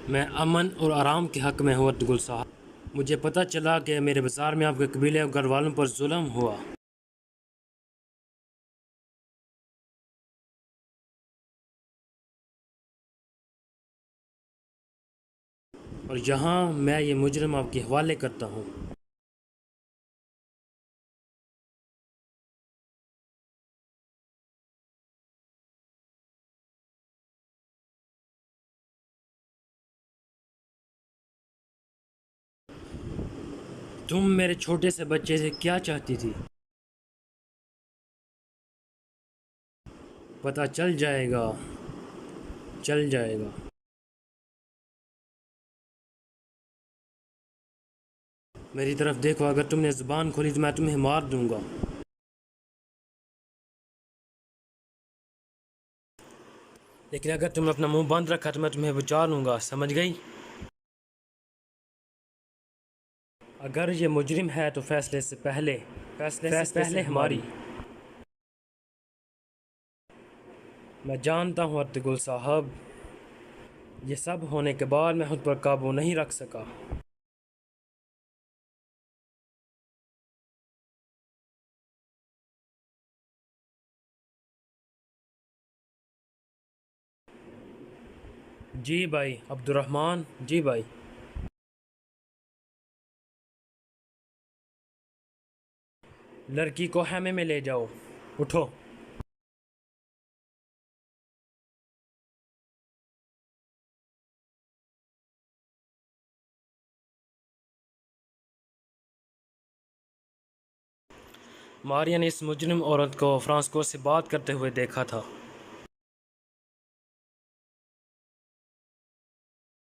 मैं अमन और आराम के हक़ में हूँ अर्तुगरुल साहब। मुझे पता चला कि मेरे बाज़ार में आपके कबीले और घर वालों पर जुल्म हुआ और यहाँ मैं ये मुजरिम आपके हवाले करता हूँ। तुम मेरे छोटे से बच्चे से क्या चाहती थी? पता चल जाएगा, चल जाएगा। मेरी तरफ देखो, अगर तुमने ज़ुबान खोली तो मैं तुम्हें मार दूंगा। लेकिन अगर तुमने अपना मुंह बंद रखा तो मैं तुम्हें बचा लूँगा, समझ गई? अगर ये मुजरिम है तो फैसले से पहले हमारी। मैं जानता हूँ अर्तुगरुल साहब, ये सब होने के बाद मैं खुद पर काबू नहीं रख सका। जी भाई अब्दुर्रहमान, जी भाई। लड़की को खेमे में ले जाओ, उठो। मारिया ने इस मुजरिम औरत को फ्रांसिस्को से बात करते हुए देखा था।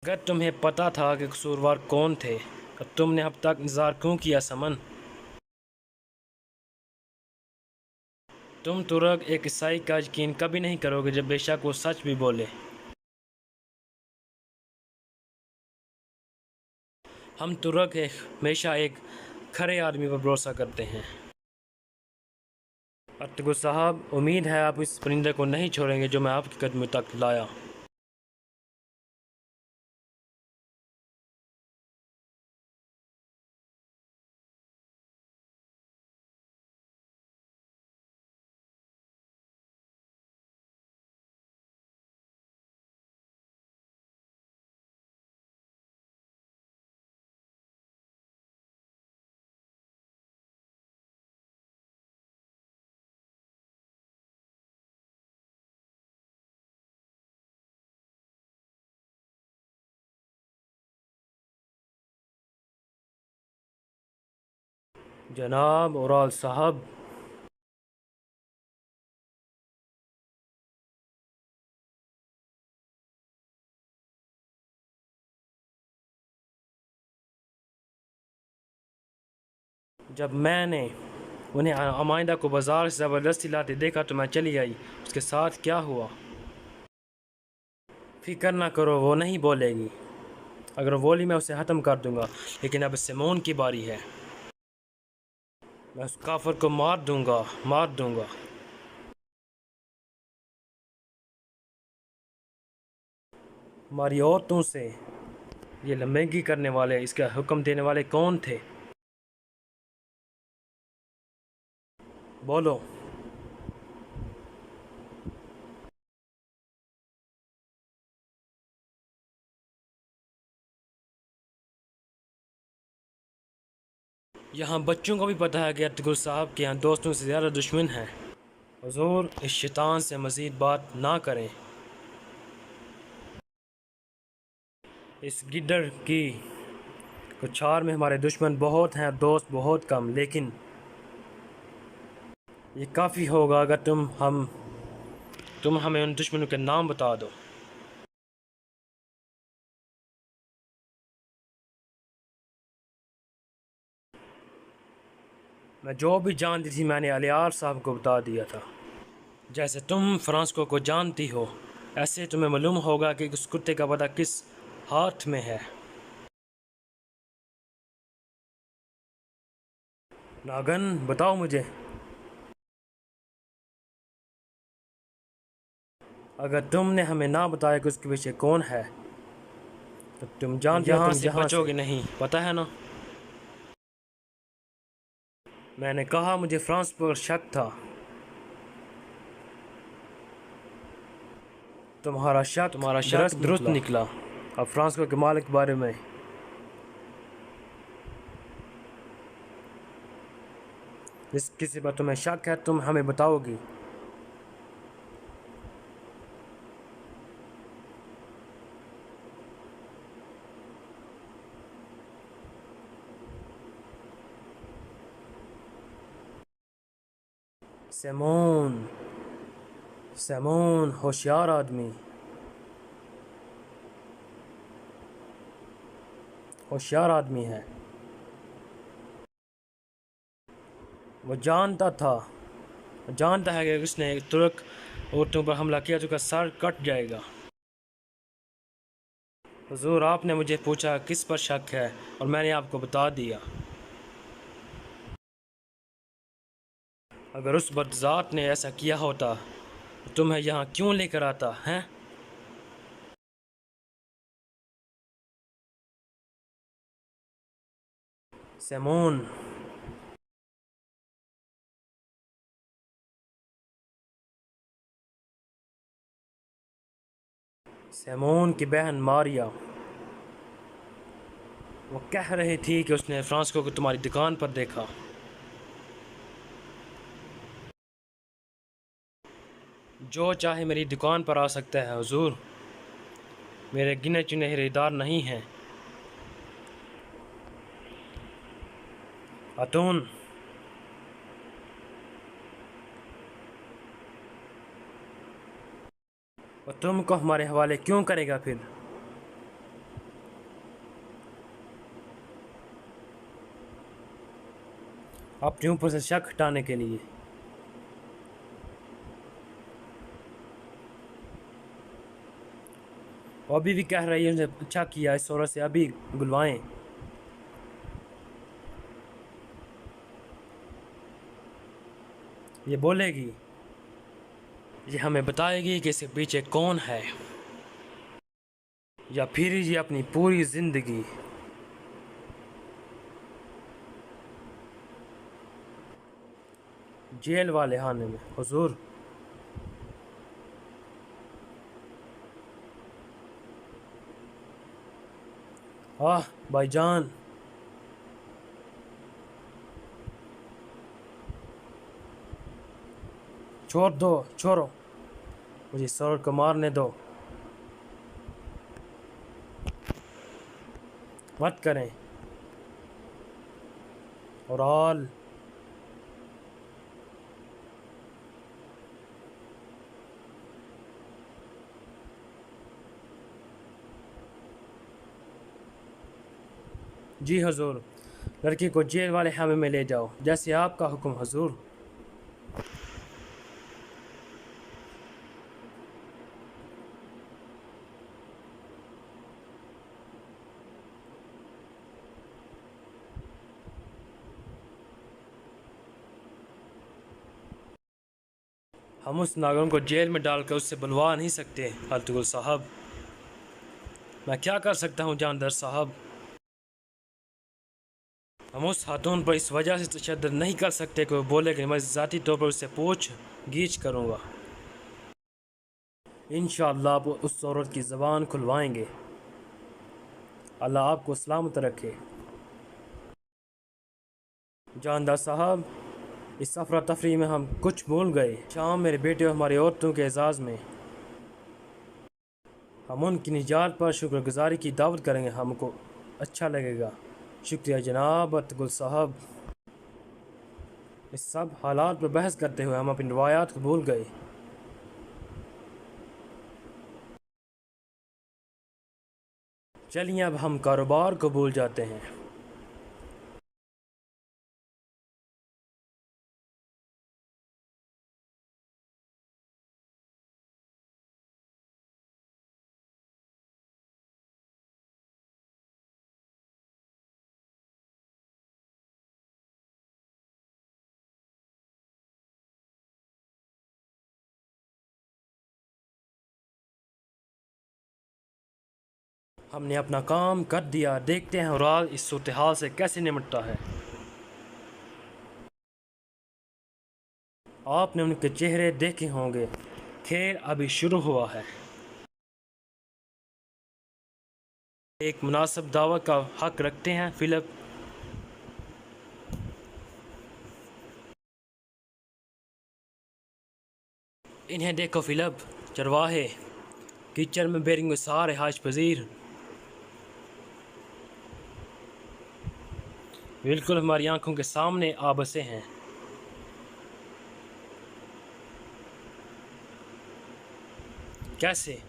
अगर तुम्हें पता था कि कसूरवार कौन थे तो तुमने अब तक इंतज़ार क्यों किया समन? तुम तुरक एक ईसाई का यकीन कभी नहीं करोगे जब बेशक वो सच भी बोले। हम तुरक हमेशा एक खरे आदमी पर भरोसा करते हैं। अर्तुगरुल साहब, उम्मीद है आप इस परिंदे को नहीं छोड़ेंगे जो मैं आपके कदमों तक लाया। जनाब औराल साहब, जब मैंने उन्हें अमाइंदा को बाजार से ज़बरदस्ती लाते देखा तो मैं चली आई। उसके साथ क्या हुआ? फिक्र ना करो, वो नहीं बोलेगी। अगर वो बोली मैं उसे ख़त्म कर दूंगा। लेकिन अब सिमोन की बारी है। मैं उस काफर को मार दूंगा, मार दूंगा। हमारी औरतों से ये लम्बेगी करने वाले, इसका हुक्म देने वाले कौन थे? बोलो। यहाँ बच्चों को भी पता है कि अर्तुगरुल साहब के यहाँ दोस्तों से ज़्यादा दुश्मन हैं। हुजूर, इस शैतान से मज़ीद बात ना करें। इस गिद्दड़ की कुछार में हमारे दुश्मन बहुत हैं, दोस्त बहुत कम। लेकिन ये काफ़ी होगा अगर तुम हमें उन दुश्मनों के नाम बता दो। मैं जो भी जानती थी मैंने अलियार साहब को बता दिया था। जैसे तुम फ्रांसिस्को को जानती हो, ऐसे तुम्हें मालूम होगा कि उस कुत्ते का पता किस हाथ में है। नागन, बताओ मुझे। अगर तुमने हमें ना बताया कि उसके पीछे कौन है तुम जानते हो तुम यहाँ बचोगे नहीं, पता है ना। मैंने कहा मुझे फ्रांस पर शक था। तुम्हारा शक दुरुस्त निकला। अब फ्रांस के मालिक के बारे में जिस किसी पर तुम्हें शक है तुम हमें बताओगी। सेमोन, सेमोन होशियार आदमी, होशियार आदमी है। वो जानता है कि उसने तुर्क औरतों पर हमला किया तो उसका सर कट जाएगा। हुजूर आपने मुझे पूछा किस पर शक है और मैंने आपको बता दिया। अगर उस बदजात ने ऐसा किया होता तो तुम्हें यहाँ क्यों लेकर आता है? सेमोन, सेमोन की बहन मारिया, वो कह रही थी कि उसने फ्रांसिस्को को तुम्हारी दुकान पर देखा। जो चाहे मेरी दुकान पर आ सकता है हुजूर, मेरे गिने चुने खरीदार नहीं हैं। खातून, वो तुमको हमारे हवाले क्यों करेगा फिर? अपने ऊपर से शक हटाने के लिए। वो अभी भी कह रही है उसने अच्छा किया, इस औरत से अभी गुलवाएं। ये बोलेगी, ये हमें बताएगी कि इसके पीछे कौन है, या फिर ये अपनी पूरी जिंदगी जेल वाले खाने में। हुजूर, आह भाईजान, छोड़ो, मुझे सर को मारने दो। मत करें। और आल जी हुजूर, लड़की को जेल वाले खाने में ले जाओ, जैसे आपका हुक्म हुजूर। हम उस नागन को जेल में डालकर उससे बनवा नहीं सकते अल्तुगुल साहब। मैं क्या कर सकता हूँ जानदार साहब? हम उस खातून पर इस वजह से तशद्दुद नहीं कर सकते कि वो बोले कि मैं ज़ाती तौर पर उससे पूछ गीछ करूँगा। इंशाअल्लाह आप उस औरत की ज़बान खुलवाएंगे। अल्लाह आपको सलामत रखे। जानदार साहब, इस अफरा तफरी में हम कुछ भूल गए। शाम मेरे बेटे और हमारी औरतों के एजाज़ में हम उनकी निजात पर शुक्रगुजारी की दावत करेंगे, हमको अच्छा लगेगा। शुक्रिया जनाब अतगुल साहब। इस सब हालात पर बहस करते हुए हम अपनी रवायात को भूल गए। चलिए अब हम कारोबार को भूल जाते हैं। हमने अपना काम कर दिया, देखते हैं उराल इस सूरत हाल से कैसे निपटता है। आपने उनके चेहरे देखे होंगे, खेल अभी शुरू हुआ है। एक मुनासिब दावा का हक रखते हैं फिलिप। इन्हें देखो फिलिप, चरवाहे कीचड़ में बेरेंगे सारे हाश पजीर। बिल्कुल हमारी आंखों के सामने आ बसे हैं। कैसे?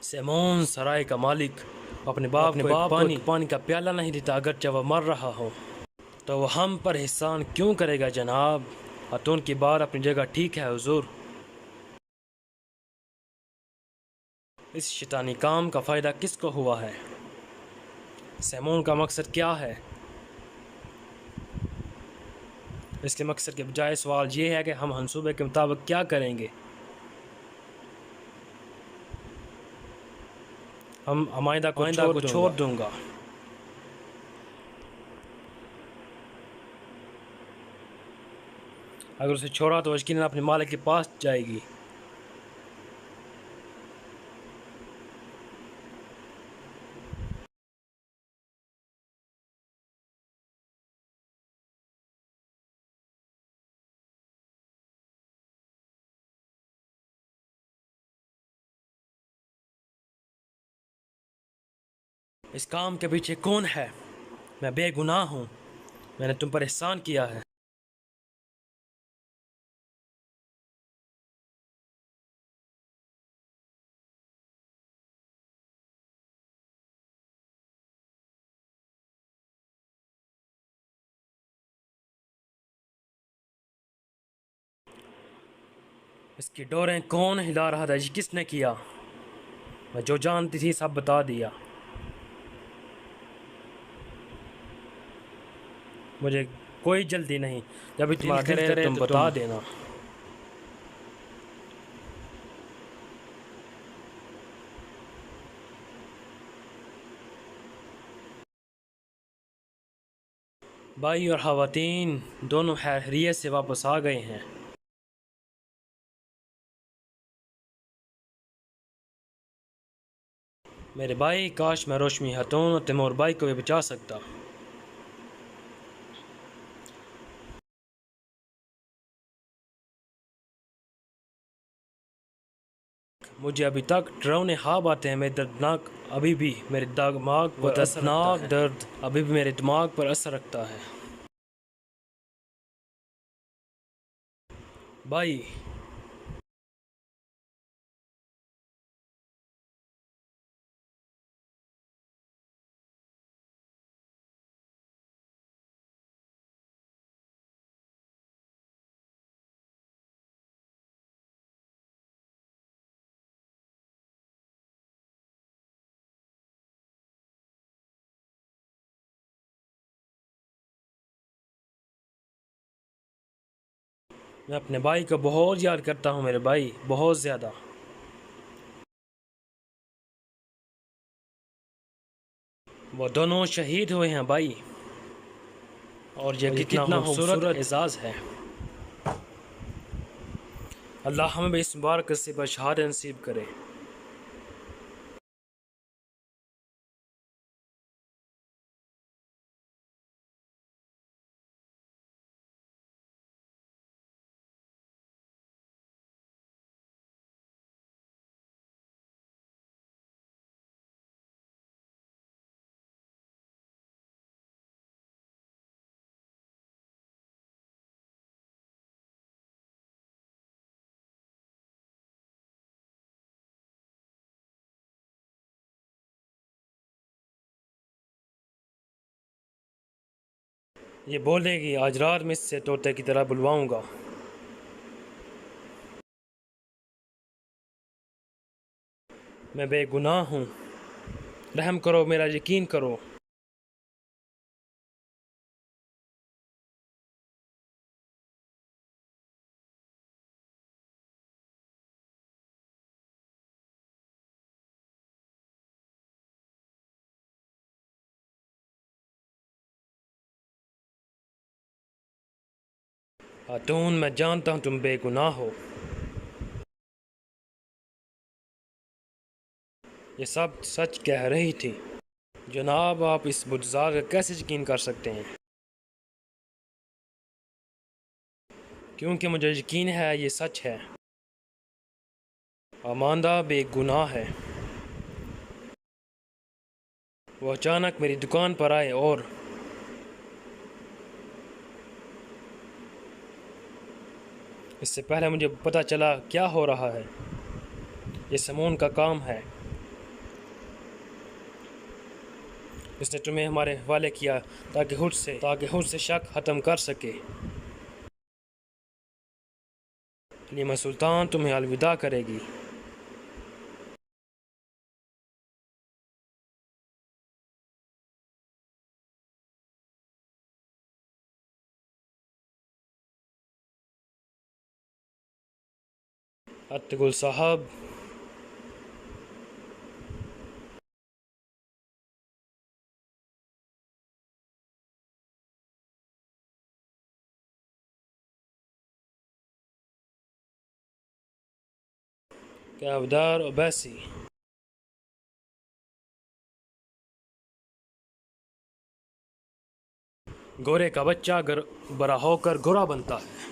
सेमोन सराय का मालिक अपने बाप को एक पानी का प्याला नहीं देता, अगरचे वह मर रहा हो। तो वह हम पर एहसान क्यों करेगा जनाब? अतुन की बात अपनी जगह ठीक है हुजूर। इस शैतानी काम का फ़ायदा किसको हुआ है? सेमोन का मकसद क्या है? इसके मकसद के बजाय सवाल ये है कि हम मंसूबे के मुताबिक क्या करेंगे। हम अमाइदा को छोड़ दूंगा। अगर उसे छोड़ा तो यकीनन अपने मालिक के पास जाएगी। इस काम के पीछे कौन है? मैं बेगुनाह हूँ, मैंने तुम पर एहसान किया है। इसकी डोरें कौन हिला रहा था? ये किसने किया? मैं जो जानती थी सब बता दिया। मुझे कोई जल्दी नहीं, जब भी तुम्हारा दिल करे तुम बता देना। भाई और ख़वातीन दोनों खैरियत से वापस आ गए हैं। मेरे भाई, काश मैं रोशनी खातून और तैमूर भाई को भी बचा सकता। मुझे अभी तक डरावने ख्वाब आते हैं। मेरे दर्दनाक अभी भी मेरे दिमाग पर दर्दनाक दर्द अभी भी मेरे दिमाग पर असर रखता है। भाई। मैं अपने भाई को बहुत याद करता हूँ मेरे भाई, बहुत ज़्यादा। वो दोनों शहीद हुए हैं भाई, और ये कितना खूबसूरत एजाज़ है। अल्लाह हमें इस मुबारक से बशहादत नसीब करे। ये बोलेगी आज रात में इससे तोते की तरह बुलवाऊंगा। मैं बेगुनाह हूँ, रहम करो, मेरा यकीन करो। खातून, मैं जानता हूँ तुम बेगुनाह हो। ये सब सच कह रही थी। जनाब, आप इस बुज़दिल का कैसे यकीन कर सकते हैं? क्योंकि मुझे यकीन है ये सच है। आमांदा बेगुनाह है। वो अचानक मेरी दुकान पर आए और इससे पहले मुझे पता चला क्या हो रहा है। ये समून का काम है। इसने तुम्हें हमारे हवाले किया ताकि खुद से शक ख़त्म कर सके। लीमा सुल्तान तुम्हें अलविदा करेगी। अत्तगुल साहब, कैवदार ओबैसी। गोरे का बच्चा बड़ा होकर गोरा बनता है।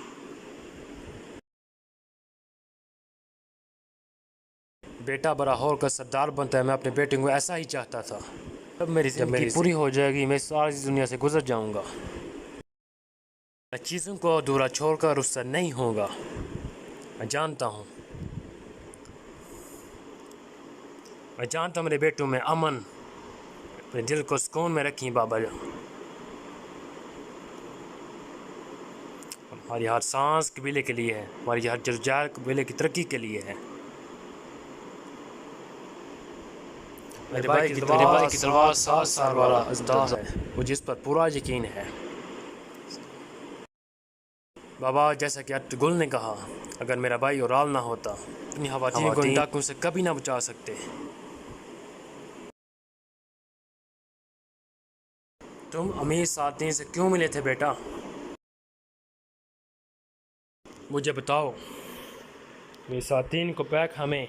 बेटा बड़ा होकर सरदार बनता है। मैं अपने बेटे को ऐसा ही चाहता था। जब मेरी ज़िंदगी पूरी हो जाएगी, मैं सारी दुनिया से गुजर जाऊंगा। मैं चीज़ों को अधूरा छोड़कर उससे नहीं होगा। मैं जानता हूँ मेरे बेटों में अमन, अपने दिल को सुकून में रखी बाबा जान। हमारी हर सांस कबीले के लिए है। हमारी हर जज्बात कबीले की तरक्की के लिए है। मेरे भाई की तलवार 7 साल वाला अज़दा है, वो जिस पर पूरा यकीन है। बाबा, जैसा कि अत्तगुल ने कहा, अगर मेरा भाई और आल ना होता, अपनी ख़वातीन को इन डाकुओं से कभी ना बचा सकते। तुम अमीर साथी से क्यों मिले थे बेटा? मुझे बताओ। मेरे साथीन को पैक हमें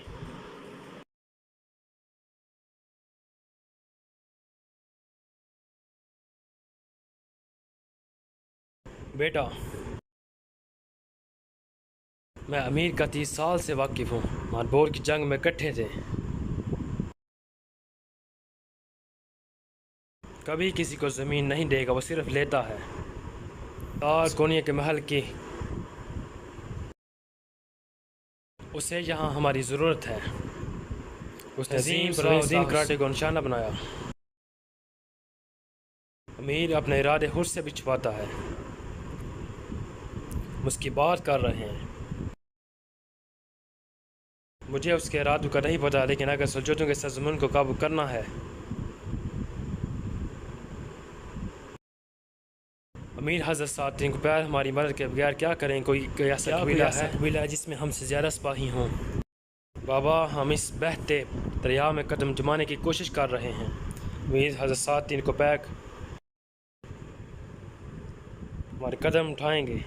बेटा, मैं अमीर का 30 साल से वाकिफ़ हूँ। मारबोर की जंग में इकट्ठे थे। कभी किसी को ज़मीन नहीं देगा, वो सिर्फ लेता है। और कोनिया के महल की उसे यहाँ हमारी ज़रूरत है। उसने अजीम सलाहुद्दीन कराटे को निशाना बनाया। अमीर अपने इरादे खुद से भी छुपाता है। उसकी बात कर रहे हैं। मुझे उसके इरादों का नहीं पता, लेकिन अगर सल्जूकियों के सरजमीन को काबू करना है, अमीर हज़रत सातिन को प्यार हमारी मदद के बगैर क्या करें? कोई ऐसा कबीला है जिसमें हमसे ज़्यादा सिपाही हों? बाबा, हम इस बहते दरिया में कदम जमाने की कोशिश कर रहे हैं। अमीर हज़रत सातिन को पैक हमारे कदम उठाएंगे।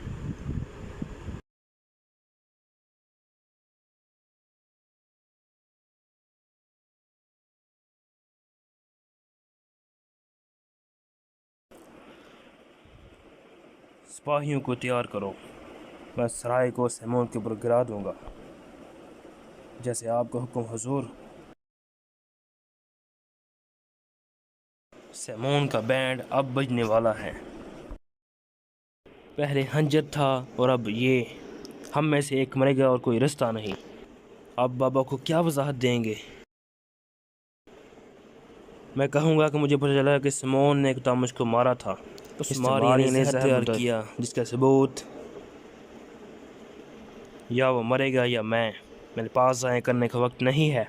सिपाहियों को तैयार करो। मैं सराय को समून के ऊपर गिरा दूंगा, जैसे आपका हुक्म हुजूर। समून का बैंड अब बजने वाला है। पहले हंजर था और अब ये। हम में से एक मरेगा और कोई रास्ता नहीं। अब बाबा को क्या वजाहत देंगे? मैं कहूँगा कि मुझे पता चला कि समून ने एक मुझको मारा था। उस मारिया ने जहर तैयार किया जिसका सबूत या वो मरेगा या मैं। मेरे पास ज़ाया करने का वक्त नहीं है।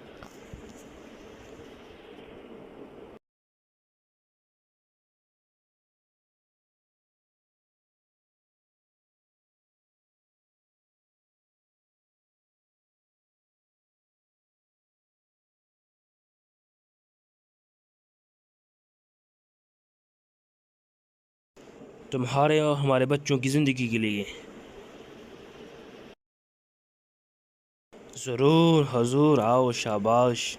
तुम्हारे और हमारे बच्चों की ज़िंदगी के लिए। ज़रूर हजूर, आओ, शाबाश।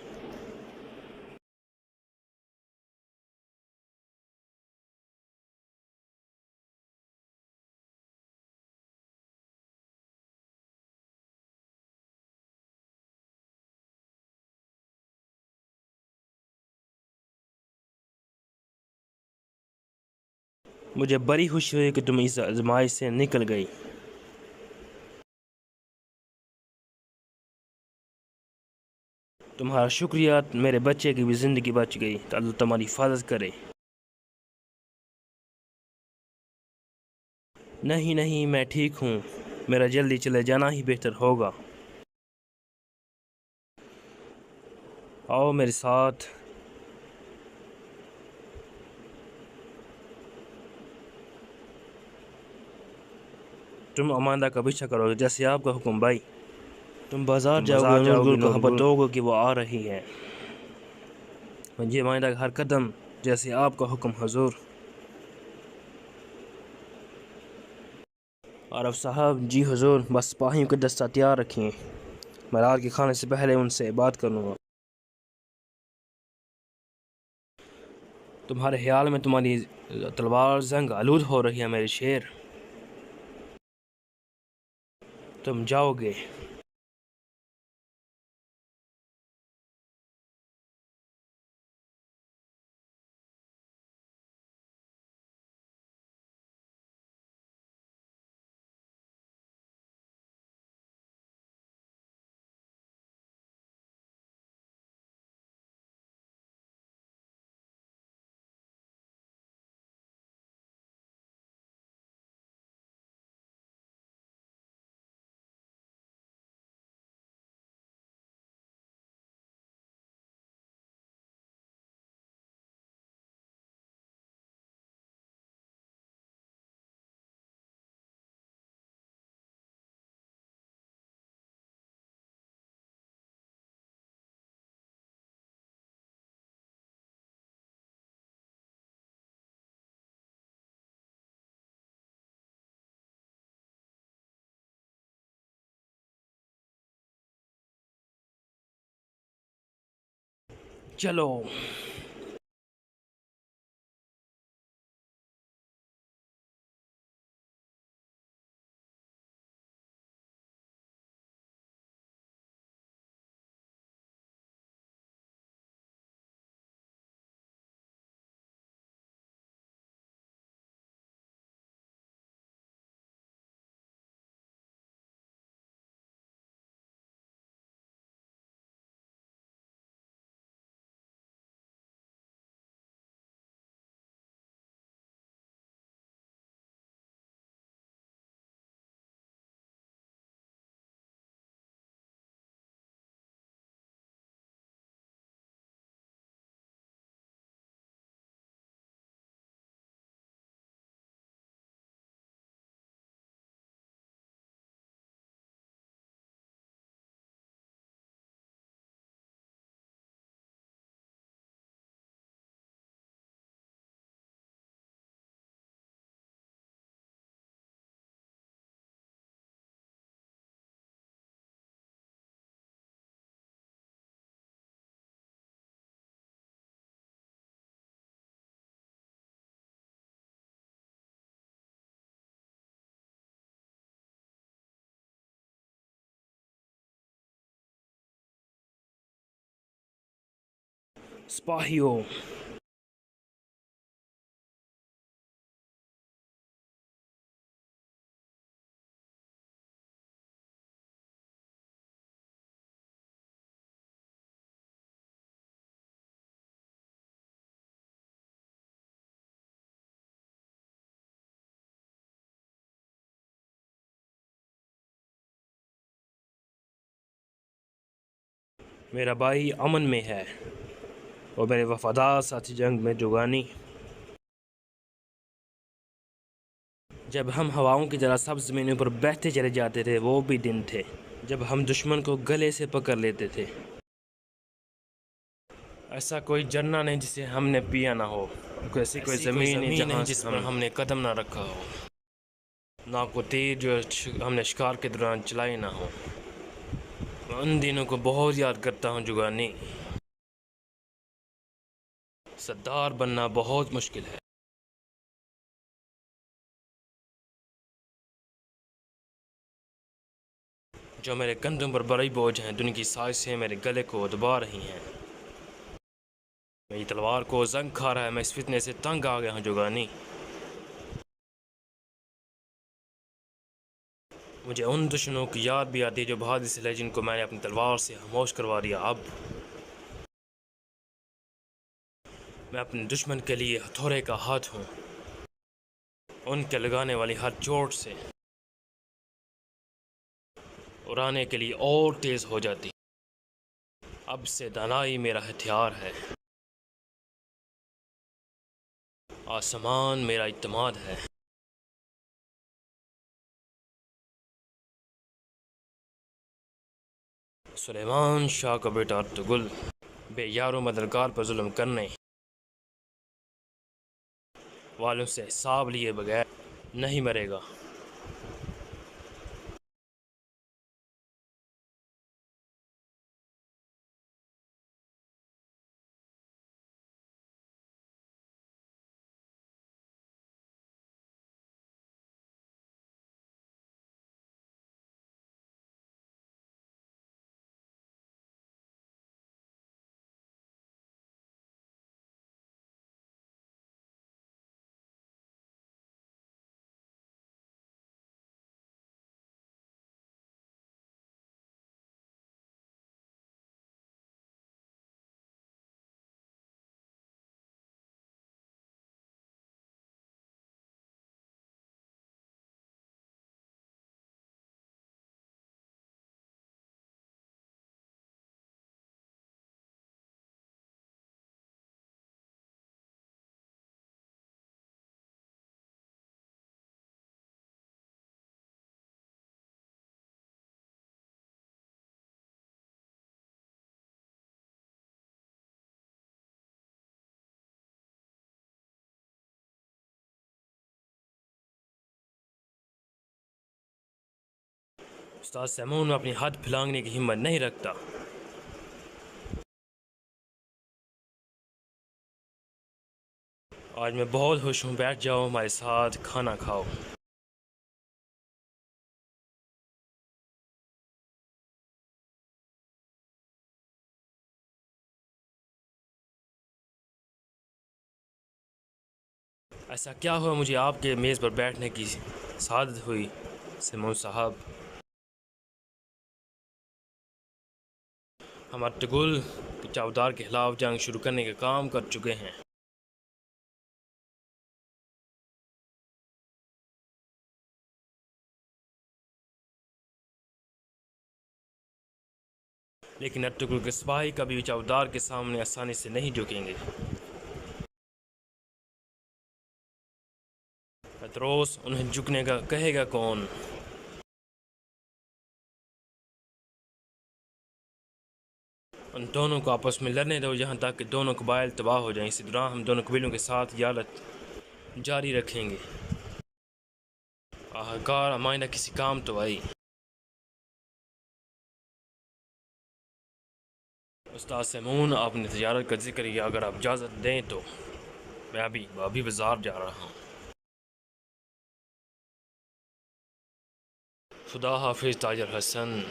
मुझे बड़ी खुशी हुई कि तुम इस आजमाइश से निकल गई। तुम्हारा शुक्रिया, मेरे बच्चे की भी ज़िंदगी बच गई। तो अल्लाह तुम्हारी हिफाजत करे। नहीं नहीं, मैं ठीक हूँ। मेरा जल्दी चले जाना ही बेहतर होगा। आओ मेरे साथ। तुम अमांदा का पीछा करो जैसे आपका हुक्म भाई। तुम बाजार जाओगे, नूरगुल को खबर दोगे कि वो आ रही है। ये अमांदा का हर कदम जैसे आपका हुक्म हजूर। आरफ साहब, जी हुजूर, बस सिपाहियों का दस्ता तैयार रखिए। मैं रात के खाने से पहले उनसे बात करूँगा। तुम्हारे ख्याल में तुम्हारी तलवार जंग आलूद हो रही है मेरे शेर। तुम जाओगे। चलो। सिपाहियों। मेरा भाई अमन में है और मेरे वफादार साथी जंग में जुगानी। जब हम हवाओं की तरह सब ज़मीनों पर बहते चले जाते थे, वो भी दिन थे जब हम दुश्मन को गले से पकड़ लेते थे। ऐसा कोई झरना नहीं जिसे हमने पिया ना हो, ऐसी कोई ज़मीन नहीं जहाँ जिस पर हमने कदम ना रखा हो, ना कोई तीर जो हमने शिकार के दौरान चलाई ना हो। मैं उन दिनों को बहुत याद करता हूँ जुगानी। सरदार बनना बहुत मुश्किल है। जो मेरे कंधों पर बड़ी बोझ हैं, दुनिया की साजिशें मेरे गले को दबा रही हैं। मेरी तलवार को जंग खा रहा है, मैं इस फितने से तंग आ गया हूँ जुगानी। मुझे उन दुश्मनों की याद भी आती है जो बहादुर से लड़े, जिनको मैंने अपनी तलवार से खामोश करवा दिया। अब मैं अपने दुश्मन के लिए हथौड़े का हाथ हूँ, उनके लगाने वाली हर चोट से उड़ाने के लिए और तेज हो जाती। अब से दानाई मेरा हथियार है, आसमान मेरा इत्मीनान है। सुलेमान शाह का बेटा अर्तुगरुल बेयारो मददगार पर जुल्म करने वालों से हिसाब लिए बगैर नहीं मरेगा। उस्ताद सैमून में अपनी हाथ फैलाने की हिम्मत नहीं रखता। आज मैं बहुत खुश हूँ, बैठ जाओ हमारे साथ खाना खाओ। ऐसा क्या हुआ मुझे आपके मेज़ पर बैठने की सादत हुई सैमून साहब? हम अर्तुगरुल चौदार के खिलाफ जंग शुरू करने का काम कर चुके हैं। लेकिन अर्तुगरुल के सिपाही कभी चौदार के सामने आसानी से नहीं झुकेंगे। पतरोस उन्हें झुकने का कहेगा कौन? उन दोनों को आपस में लड़ने दो यहाँ तक कि दोनों कबाइल तबाह हो जाएं। इसी दौरान हम दोनों कबीलों के साथ यालत जारी रखेंगे। आखिरकार हमारा किसी काम तो आई। उस्ताद सैमून, आपने तजारत का जिक्र किया, अगर आप इजाज़त दें तो मैं अभी बाज़ार जा रहा हूँ। खुदा हाफिज़ ताजर हसन।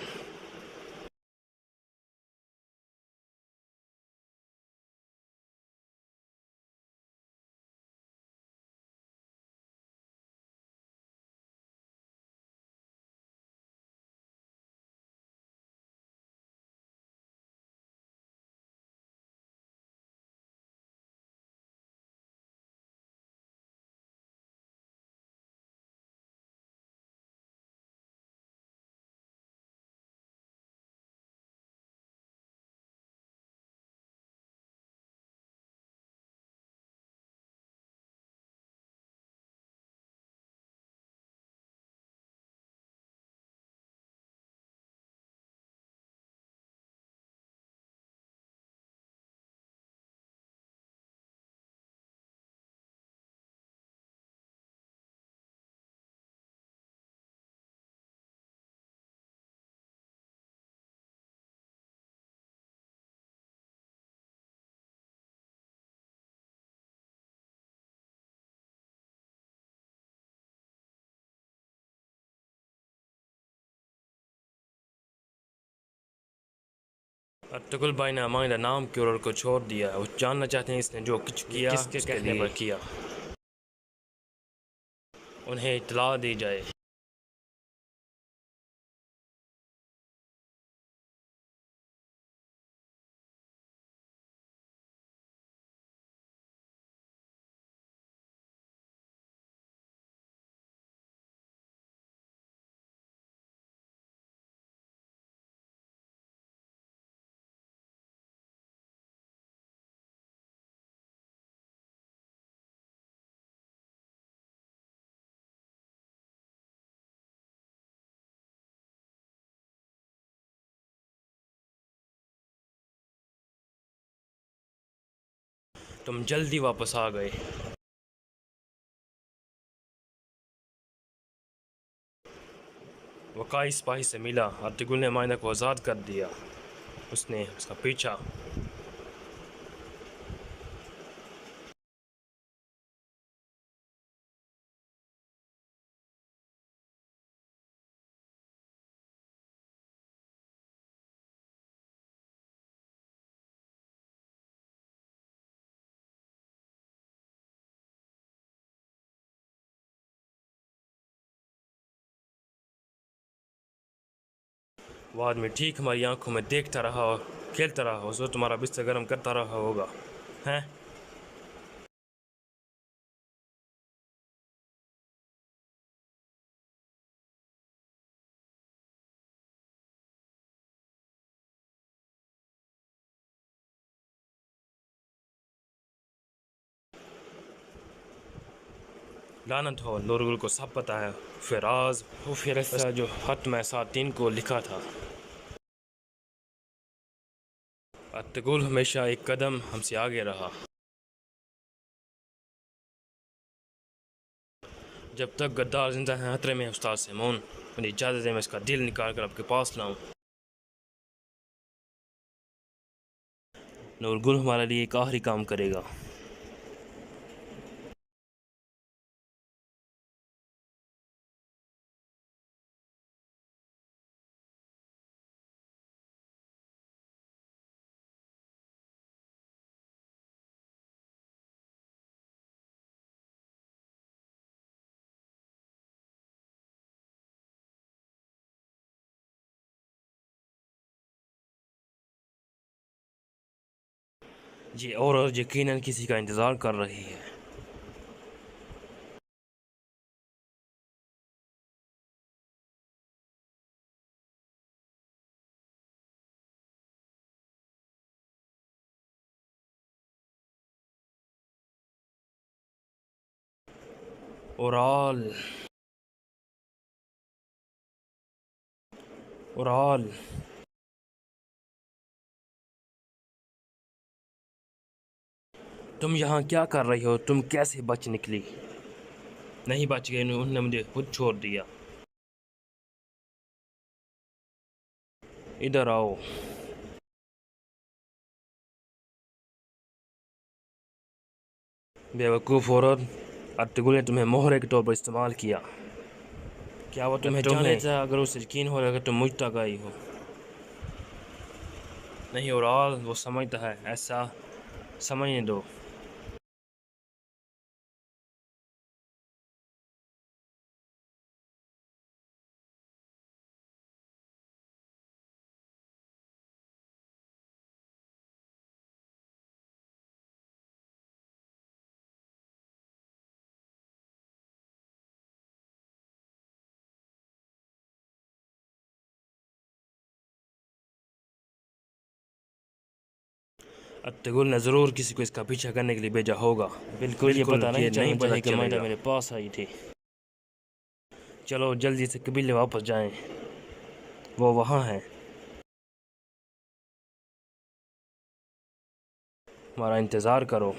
अतुल भाई ने हमारा नाम क्यूरर को छोड़ दिया। वो जानना चाहते हैं इसने जो कुछ किया किसके कहने पर किया। उन्हें इत्तला दी जाए। तुम जल्दी वापस आ गए। वकाई सिपाही से मिला। अतुल ने मायना को आज़ाद कर दिया। उसने उसका पीछा। वो आदमी ठीक हमारी आंखों में देखता रहा और खेलता रहा। उस वक्त तुम्हारा बिस्तर गर्म करता रहा होगा, हैं? लानत हो, नूरुल को सब पता है। फिराज वो फिरस्ता जो खत में सातिन को लिखा था। अतुल हमेशा एक कदम हमसे आगे रहा। जब तक गद्दार जिंदा है खतरे में। उस्ताद सिमोन, मेरी इजाज़त है, मैं इसका दिल निकाल कर आपके पास लाऊं। नूरगुल हमारे लिए एक आखिरी काम करेगा। ये औरत यकीनन किसी का इंतज़ार कर रही है। ओराल, ओराल, तुम यहाँ क्या कर रही हो? तुम कैसे बच निकली? नहीं बच गई, उन्होंने मुझे खुद छोड़ दिया। इधर आओ। बेवकूफ़ औरत, अतुल ने तुम्हें मोहरे के तौर पर इस्तेमाल किया। क्या वो तुम्हें जाने था? अगर उसे यकीन हो रहा तुम मुझ तक आई हो। नहीं ओराल, वो समझता है, ऐसा समझने दो। अतुल ने ज़रूर किसी को इसका पीछा करने के लिए भेजा होगा। बिल्कुल ये पता नहीं चलेगा कि मैडम मेरे पास आई थी। चलो जल्दी से कबीले वापस जाएं। वो वहाँ हैं। हमारा इंतज़ार करो।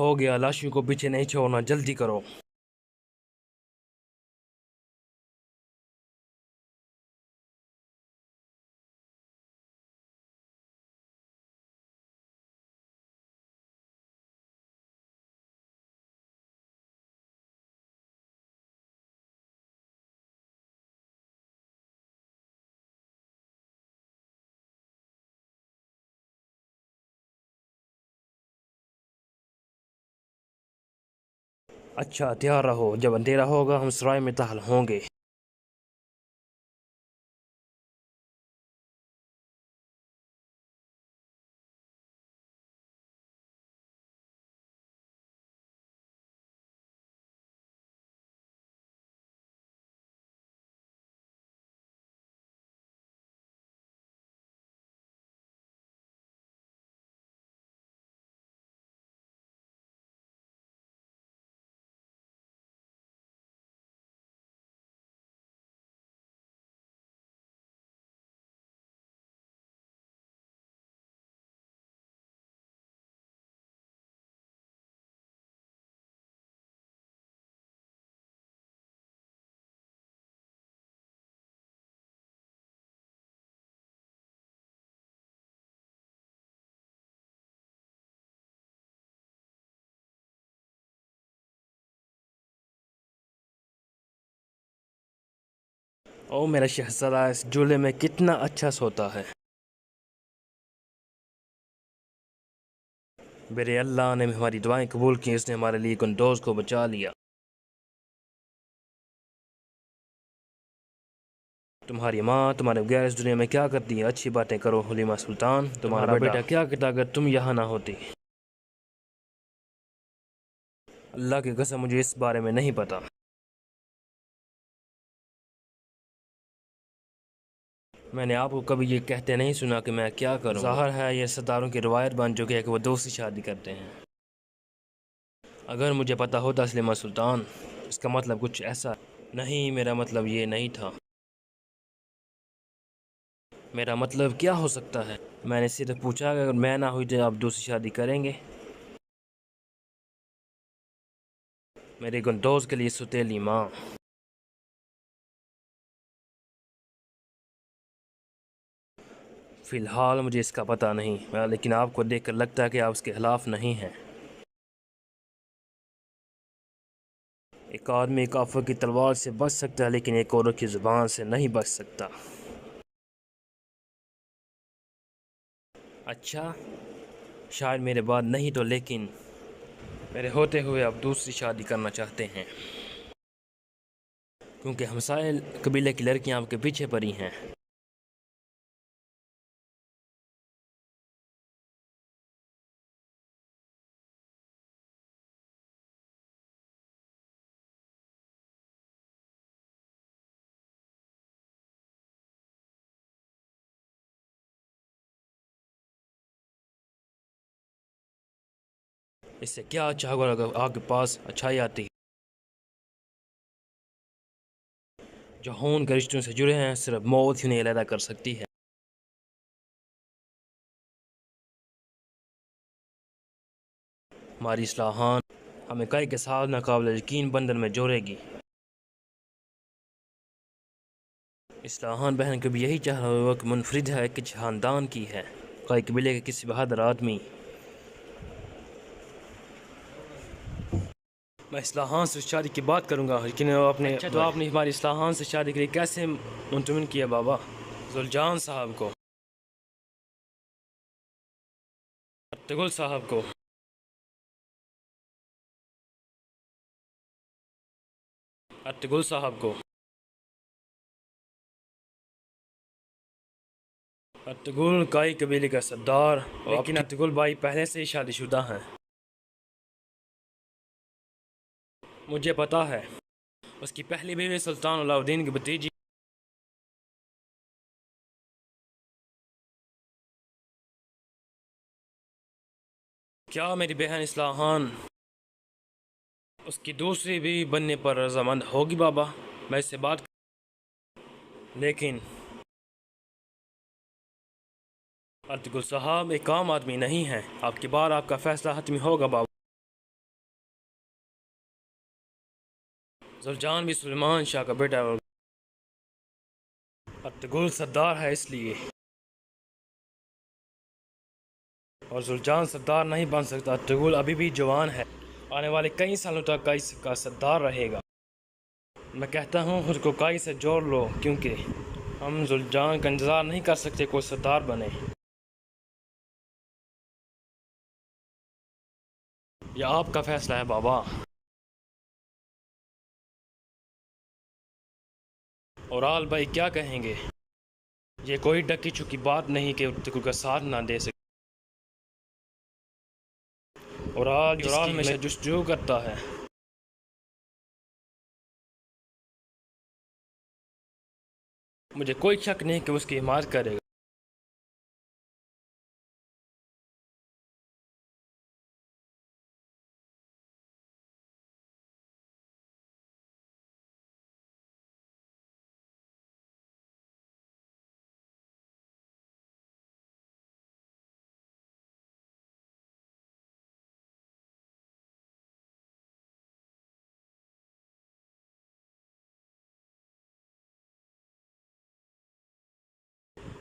हो गया, लाशों को पीछे नहीं छोड़ना, जल्दी करो। अच्छा, तैयार रहो, जब अंधेरा होगा हम सराय में दाखिल होंगे। ओ मेरा शहजादा इस झूले में कितना अच्छा सोता है। मेरे अल्लाह ने हमारी दुआएं कबूल की, इसने हमारे लिए गुंडोज को बचा लिया। तुम्हारी माँ तुम्हारे बगैर इस दुनिया में क्या करती है? अच्छी बातें करो हलीमा सुल्तान। तुम्हारा बेटा क्या करता अगर तुम यहाँ ना होती? अल्लाह की कसम मुझे इस बारे में नहीं पता। मैंने आपको कभी ये कहते नहीं सुना कि मैं क्या करूं। ज़ाहिर है ये सरदारों की रवायत बन चुकी है कि वो दूसरी शादी करते हैं। अगर मुझे पता होता सलीमा सुल्तान, इसका मतलब कुछ ऐसा नहीं, मेरा मतलब ये नहीं था। मेरा मतलब क्या हो सकता है? मैंने सिर्फ पूछा कि अगर मैं ना हुई तो आप दूसरी शादी करेंगे? मेरे गुंडोज के लिए सुतेली माँ। फ़िलहाल मुझे इसका पता नहीं, लेकिन आपको देखकर लगता है कि आप उसके खिलाफ नहीं हैं। एक आदमी काफिर की तलवार से बच सकता है, लेकिन एक औरत की ज़ुबान से नहीं बच सकता। अच्छा, शायद मेरे बाद नहीं तो, लेकिन मेरे होते हुए आप दूसरी शादी करना चाहते हैं क्योंकि हमसाए कबीले की लड़कियां आपके पीछे पड़ी हैं। इससे क्या अच्छा होगा अगर आपके पास अच्छाई आती? जो खून के रिश्तों से जुड़े हैं सिर्फ मौत ही उन्हें अलहदा कर सकती है। हमारी इस्लाहान हमें कई के साथ नाकाबिल यकीन बंधन में जोड़ेगी। इस्लाहान बहन कभी यही चाह रहा होगा कि मुनफरिद है कि खानदान की है, कई कबीले के किसी बहादुर आदमी। मैं इस्लाहान से शादी की बात करूंगा, लेकिन आपने अच्छा, तो आपने हमारी इस्लाहान से शादी के लिए कैसे मुंतमिन किया बाबा? जुलजान साहब को, अर्तुगरुल साहब को। अर्तुगरुल साहब को। अर्तुगरुल काई कबीले का सरदार, लेकिन अर्तुगरुल भाई पहले से ही शादीशुदा हैं। मुझे पता है, उसकी पहली बीवी सुल्तान अलाउद्दीन की भतीजी। क्या मेरी बहन इस्लाहान उसकी दूसरी बीवी बनने पर रजामंद होगी बाबा? मैं इससे बात, लेकिन अर्तुगरुल साहब एक आम आदमी नहीं है। आपकी बार आपका फैसला हतमी होगा बाबा। जुल्जान भी सुलेमान शाह का बेटा है। अर्तुगरुल सरदार है इसलिए, और जुल्जान सरदार नहीं बन सकता। अर्तुगरुल अभी भी जवान है, आने वाले कई सालों तक काइस का सरदार रहेगा। मैं कहता हूँ खुद को काइस से जोड़ लो, क्योंकि हम जुल्जान का इंतज़ार नहीं कर सकते कोई सरदार बने। यह आपका फैसला है बाबा। और आल भाई क्या कहेंगे? ये कोई ढकी चुकी बात नहीं कि अर्तुगरुल का साथ ना दे सके। और आज हमेशा जुस्तजू करता है। मुझे कोई शक नहीं कि उसकी हिमायत करेगा।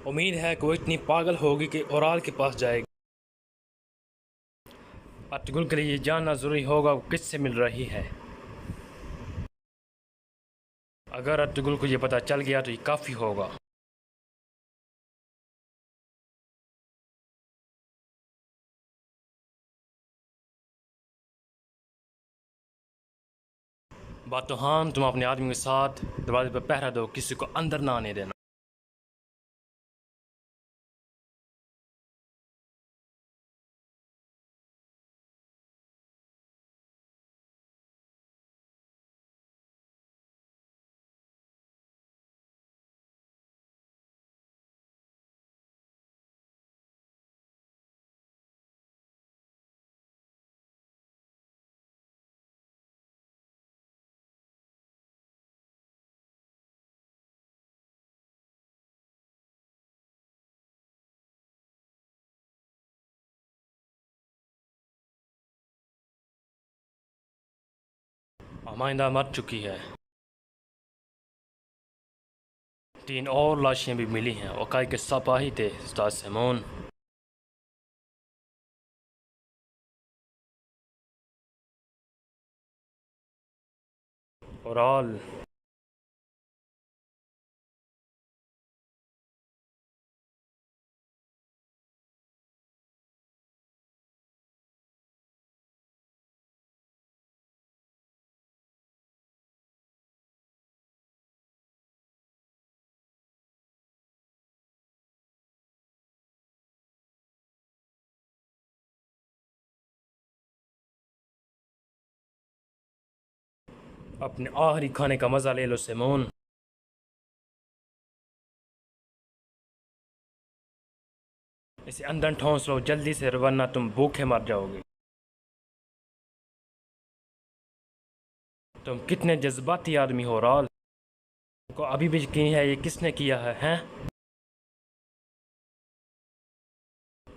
उम्मीद है कि वो इतनी पागल होगी कि ओराल के पास जाएगी। अर्तुगरुल के लिए ये जानना ज़रूरी होगा वो किससे मिल रही है। अगर अर्तुगरुल को ये पता चल गया तो ये काफ़ी होगा। बात तो हाँ, तुम अपने आदमी के साथ दरवाजे पर पहरा दो, किसी को अंदर ना आने देना। आमाइंदा मर चुकी है। 3 और लाशें भी मिली हैं। वकाई के सिपाही थे उस्ताद सिमोन। ओराल अपने आखिरी खाने का मजा ले लो सिमोन। इसे अंदर ठोंस लो जल्दी से, वरना तुम भूखे मर जाओगे। तुम कितने जज्बाती आदमी हो राल। को अभी भी यकीन है ये किसने किया है, हैं?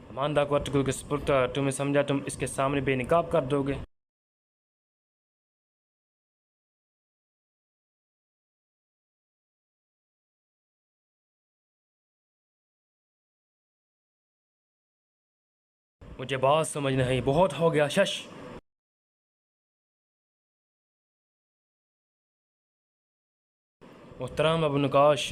अमांदा को अर्तुगरुल के सुपुर्द, तुम्हें समझा तुम इसके सामने बेनकाब कर दोगे। मुझे बात समझ नहीं, बहुत हो गया, शश। मोहतरम अबू नकाश।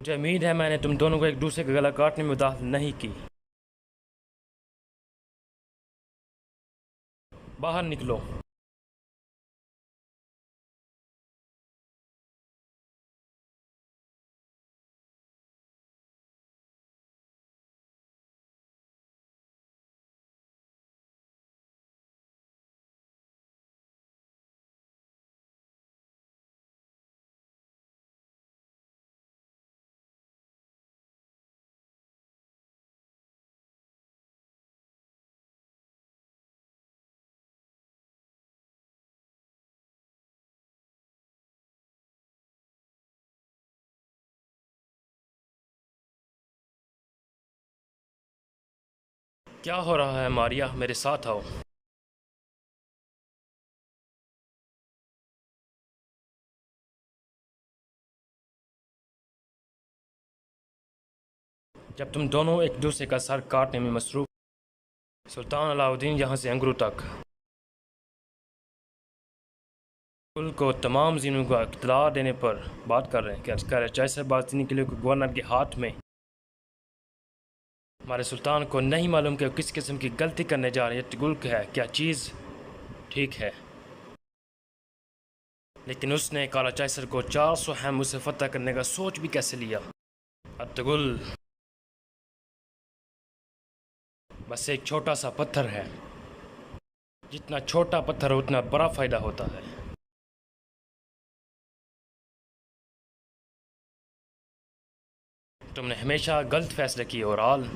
मुझे उम्मीद है मैंने तुम दोनों को एक दूसरे का गला काटने में मुदाखलत नहीं की। बाहर निकलो। क्या हो रहा है मारिया, मेरे साथ आओ। जब तुम दोनों एक दूसरे का सर काटने में मसरूफ, सुल्तान अलाउद्दीन यहाँ से अंगरू तक कुल को तमाम जीनों को इत्तला देने पर बात कर रहे हैं कि कह रहे जैसे बातचीत के लिए गवर्नर के हाथ में। हमारे सुल्तान को नहीं मालूम कि किस किस्म की गलती करने जा रहे हैं। तुगुल है क्या चीज़ ठीक है, लेकिन उसने काला चाइसर को 400 हैम उसे फतह करने का सोच भी कैसे लिया। अतगुल बस एक छोटा सा पत्थर है, जितना छोटा पत्थर उतना बड़ा फायदा होता है। तुमने हमेशा गलत फैसले किए और आल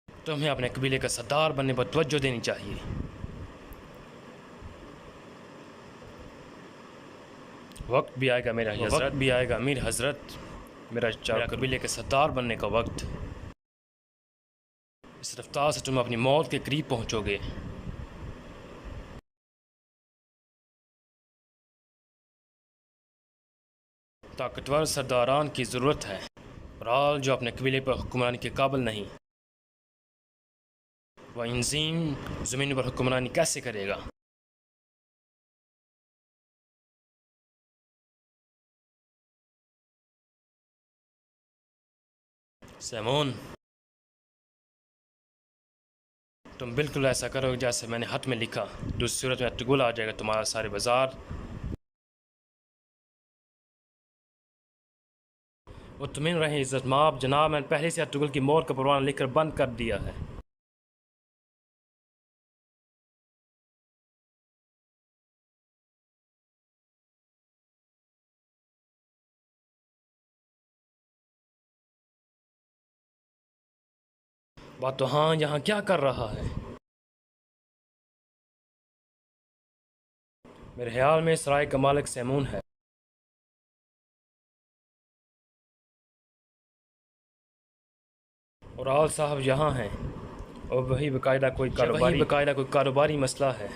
तुम्हें अपने कबीले का सरदार बनने पर तवज्जो देनी चाहिए। वक्त भी आएगा मेरा हजरत, भी आएगा अमीर हजरत, मेरा कबीले के सरदार बनने का वक्त। इस रफ्तार से तुम अपनी मौत के करीब पहुंचोगे। ताकतवर सरदारान की ज़रूरत है, राल जो अपने कबीले पर हुक्मरानी के काबिल नहीं, वह इंजीम ज़मीन पर हुक्मरानी कैसे करेगा। सैमून, तुम बिल्कुल ऐसा करोगे जैसे मैंने हथ में लिखा। दूसरी सूरत में अतगुल आ जाएगा, तुम्हारा सारे बाजार। मुतमिन रहे इज़्ज़त माब जनाब, मैंने पहले से अतगुल की मौत का परवाना लिखकर बंद कर दिया है। बात तो हाँ, यहाँ क्या कर रहा है? मेरे ख्याल में सराय का मालिक सैमून है। और आल साहब यहाँ हैं, और वही बकायदा कोई कारोबारी मसला है।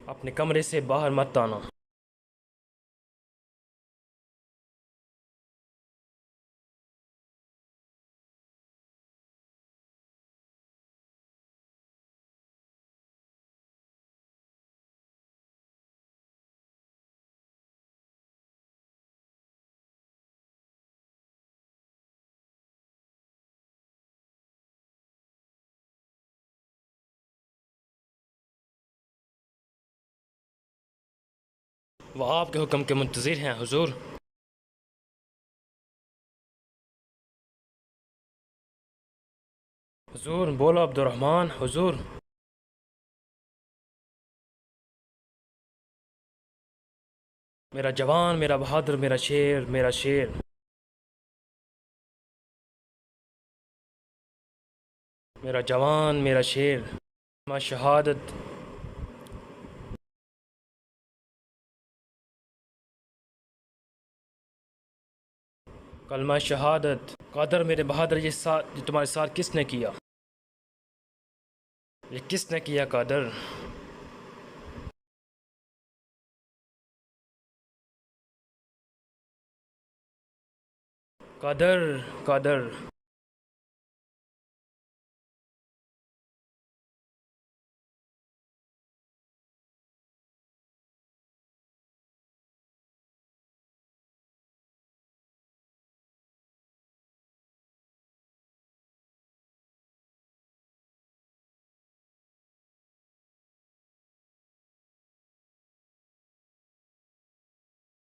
अपने कमरे से बाहर मत आना। वह आपके हुक्म के मुंतज़िर हैं हुजूर। हुजूर बोलो अब्दुर्रहमान। हुजूर मेरा जवान, मेरा बहादुर, मेरा शेर, मेरा शेर, मेरा जवान, मेरा शेर। मां शहादत। कलमा शहादत। कादर मेरे बहादुर, ये तुम्हारे साथ किसने किया? ये किसने किया कादर? कादर, कादर।